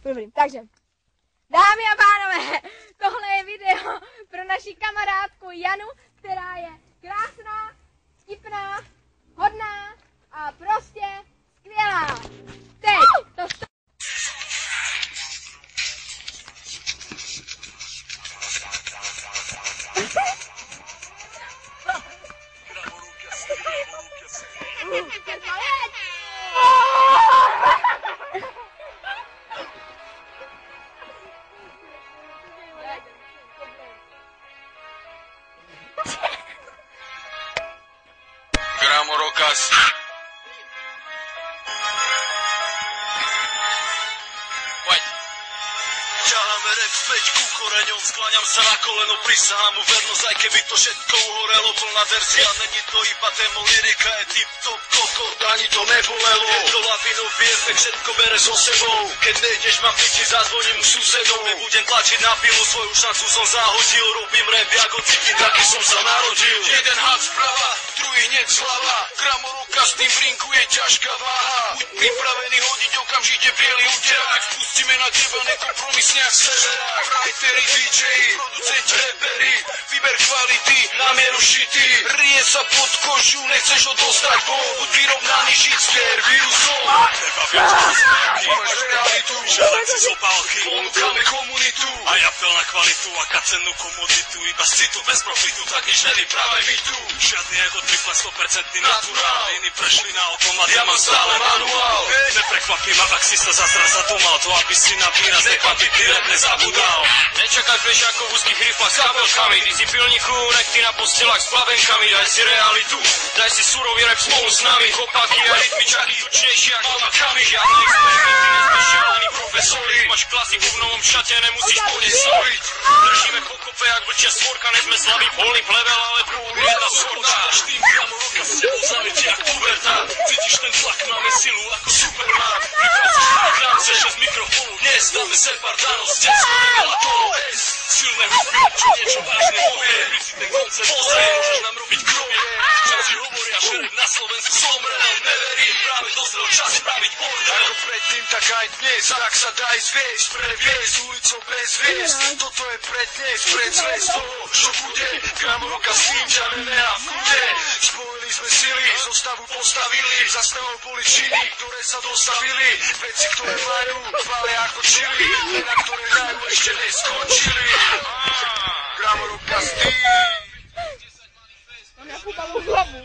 Dobrý, takže. Dámy a pánové, tohle je video pro naši kamarádku Janu, která je krásná, vtipná, hodná a prostě skvělá. Teď to Gramorokas. Poď. Ťaháme rap späť ku koreňom, skláňam sa na koleno, prisahám mu vernosť, aj keby to všetko uhorelo, plná verzia, není to iba témo, lyrika je tip-top, kokot, ani to nebolelo. Je to lavinový efekt, všetko bere so sebou, keď nejdeš, mám piči, zazvoním u susedov, nebudem tlačiť na pilu, svoju šancu som zahodil, robím rap, jak ocitin, taký som sa narodil. Jeden had sprava, druhý hneď zľava, Gramorokas, tým v rinku je ťažká váha, buď pripravený hodiť okamžite biely úter, keď spustíme na teba nekompromisne jak severa. Writeri, DJi, producenti, reperi, výber kvality, na mieru šity, rie sa pod kožu, nechceš ho dostať von, buď vyrovnaný shitster, vírusov. Treba viac prosperity, máš realitu, želeci z obálky, ponúkame komunitu, aj apel na kvalitu, aká cennú komoditu, iba z citu, bez profitu, tak nič nevyprávaj mi tu. Žiadny ego triple 100% naturál, iní prešli na automat, ja mám stále manuál. Neprekvapí ma, ak si sa zazraz zadomal, to aby si na výrazné kvantity rap nezabudal. Nečakaj flešiakov v úzkých riflách s kabelkami, ty si pilníku, nechty na postelách s plavenkami, daj si realitu, daj si surový rap spolu s nami, chopaky a rytmičaky, tučnejší jak malakami, žiadne experimenty, nespeciálni profesori, máš klasiku v novom šate, nemusíš po nej soliť, držíme pokope jak vlčia svorka, nezme slabý polný plevel, ale prúd je tá sorta, štým Gramorokas s tebou zaletí jak puberta, cítiš ten tlak, máme silu ako Superman, vypracuješ na rámce 6 mikrofónov, dnes dáme separdanosť, detsko nevela tóno S, silné hudby, čo niečo vážne povie, pri si ten koncert pozrie, môžeš nám robiť krovie, všetci hovoria, že rap na Slovensku zomrel, neverím, práve dozrel čas spraviť bordel. Ako predtým, tak aj dnes, tak sa daj zviesť, previesť ulicou bez hviezd, toto je prednes, predzvesť toho, čo bude, Gramorokas s tým ťa nenechá v kúde, spojili sme sily, zostavu postavili, zastavou boli činy, ktoré sa dostavili, veci, ktoré majú, chvália ako čili, na ktoré hrajú ešte neskončili. Gramorokas tým. Mám nejakú balú hlavu.